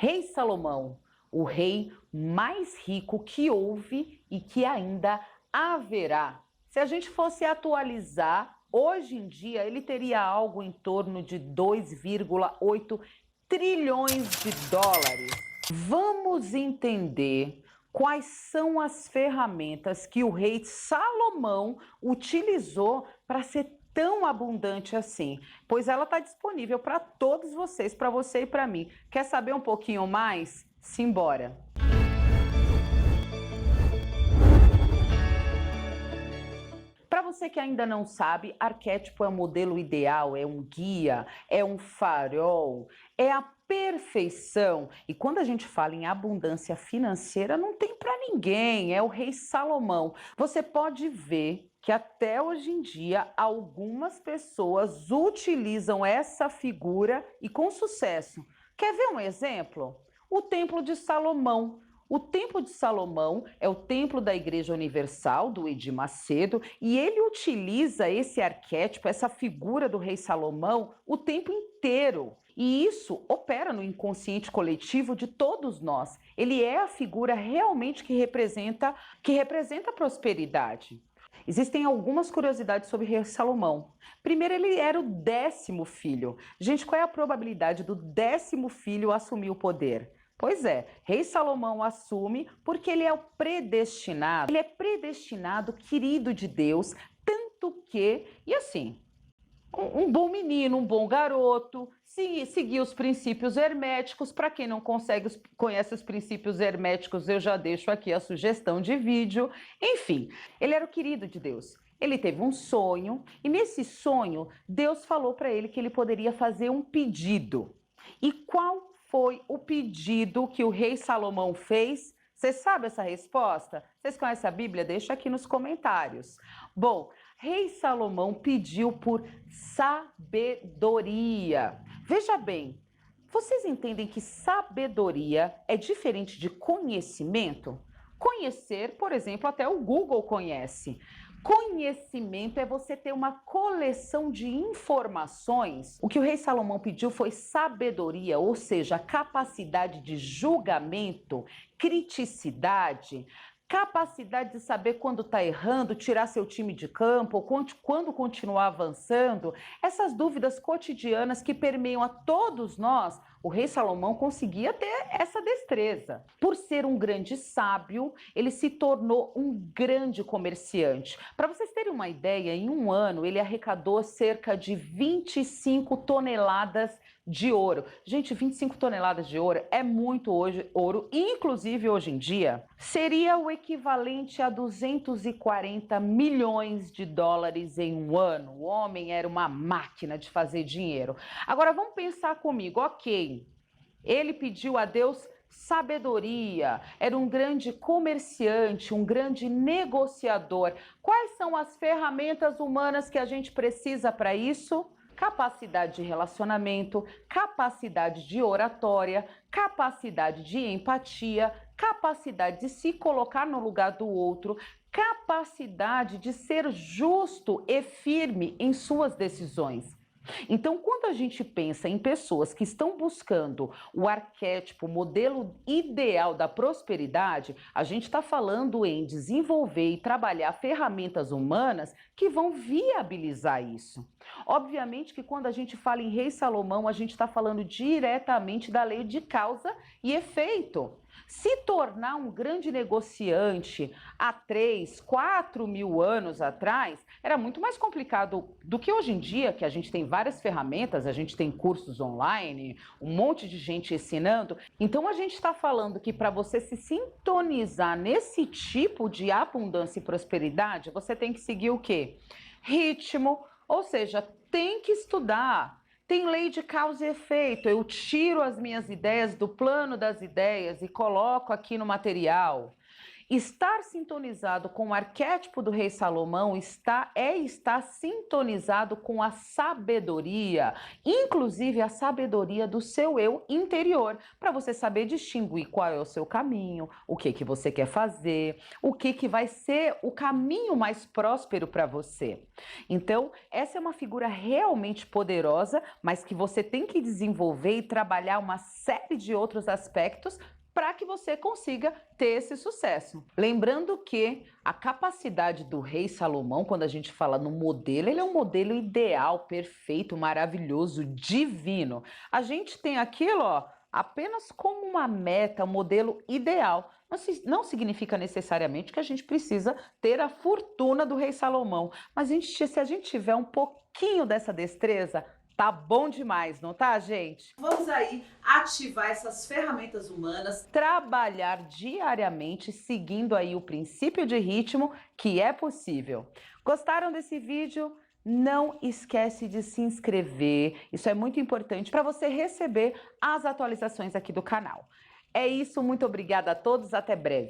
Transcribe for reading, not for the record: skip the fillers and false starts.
Rei Salomão, o rei mais rico que houve e que ainda haverá. Se a gente fosse atualizar, hoje em dia ele teria algo em torno de 2,8 trilhões de dólares. Vamos entender quais são as ferramentas que o rei Salomão utilizou para ser tão abundante assim, pois ela está disponível para todos vocês, para você e para mim. Quer saber um pouquinho mais? Simbora! Para você que ainda não sabe, arquétipo é um modelo ideal, é um guia, é um farol, é a perfeição. E quando a gente fala em abundância financeira, não tem para ninguém, é o rei Salomão. Você pode ver que até hoje em dia algumas pessoas utilizam essa figura e com sucesso. Quer ver um exemplo? O Templo de Salomão. O Templo de Salomão é o templo da Igreja Universal, do Edir Macedo, e ele utiliza esse arquétipo, essa figura do rei Salomão, o tempo inteiro. E isso opera no inconsciente coletivo de todos nós. Ele é a figura realmente que representa a prosperidade. Existem algumas curiosidades sobre o rei Salomão. Primeiro, ele era o 10º filho. Gente, qual é a probabilidade do 10º filho assumir o poder? Pois é, rei Salomão assume porque ele é o predestinado. Ele é predestinado, querido de Deus, tanto que, e assim, um bom menino, um bom garoto, seguir os princípios herméticos. Para quem não conhece os princípios herméticos, eu já deixo aqui a sugestão de vídeo. Enfim, ele era o querido de Deus. Ele teve um sonho e nesse sonho Deus falou para ele que ele poderia fazer um pedido. E qual foi o pedido que o rei Salomão fez? Você sabe essa resposta? Vocês conhecem a Bíblia? Deixa aqui nos comentários. Bom, rei Salomão pediu por sabedoria. Veja bem, vocês entendem que sabedoria é diferente de conhecimento? Conhecer, por exemplo, até o Google conhece. Conhecimento é você ter uma coleção de informações. O que o rei Salomão pediu foi sabedoria, ou seja, capacidade de julgamento, criticidade, capacidade de saber quando está errando, tirar seu time de campo, ou quando continuar avançando. Essas dúvidas cotidianas que permeiam a todos nós, o rei Salomão conseguia ter essa destreza. Por ser um grande sábio, ele se tornou um grande comerciante. Para vocês terem uma ideia, em um ano ele arrecadou cerca de 25 toneladas de ouro. Gente, 25 toneladas de ouro é muito ouro, inclusive hoje em dia, seria o equivalente a 240 milhões de dólares em um ano. O homem era uma máquina de fazer dinheiro. Agora vamos pensar comigo, ok, ele pediu a Deus sabedoria, era um grande comerciante, um grande negociador. Quais são as ferramentas humanas que a gente precisa para isso? Capacidade de relacionamento, capacidade de oratória, capacidade de empatia, capacidade de se colocar no lugar do outro, capacidade de ser justo e firme em suas decisões. Então, quando a gente pensa em pessoas que estão buscando o arquétipo, o modelo ideal da prosperidade, a gente está falando em desenvolver e trabalhar ferramentas humanas que vão viabilizar isso. Obviamente que quando a gente fala em rei Salomão, a gente está falando diretamente da lei de causa e efeito. Se tornar um grande negociante há 3, 4 mil anos atrás era muito mais complicado do que hoje em dia, que a gente tem várias ferramentas, a gente tem cursos online, um monte de gente ensinando. Então a gente está falando que para você se sintonizar nesse tipo de abundância e prosperidade, você tem que seguir o quê? Ritmo, ou seja, tem que estudar. Tem lei de causa e efeito, eu tiro as minhas ideias do plano das ideias e coloco aqui no material. Estar sintonizado com o arquétipo do rei Salomão estar sintonizado com a sabedoria, inclusive a sabedoria do seu eu interior, para você saber distinguir qual é o seu caminho, o que você quer fazer, o que vai ser o caminho mais próspero para você. Então, essa é uma figura realmente poderosa, mas que você tem que desenvolver e trabalhar uma série de outros aspectos para que você consiga ter esse sucesso. Lembrando que a capacidade do rei Salomão, quando a gente fala no modelo, ele é um modelo ideal, perfeito, maravilhoso, divino. A gente tem aquilo, ó, apenas como uma meta, um modelo ideal. Não significa necessariamente que a gente precisa ter a fortuna do rei Salomão, mas se a gente tiver um pouquinho dessa destreza, tá bom demais, não tá, gente? Vamos aí ativar essas ferramentas humanas, trabalhar diariamente seguindo aí o princípio de ritmo, que é possível. Gostaram desse vídeo? Não esquece de se inscrever, isso é muito importante para você receber as atualizações aqui do canal. É isso, muito obrigada a todos, até breve.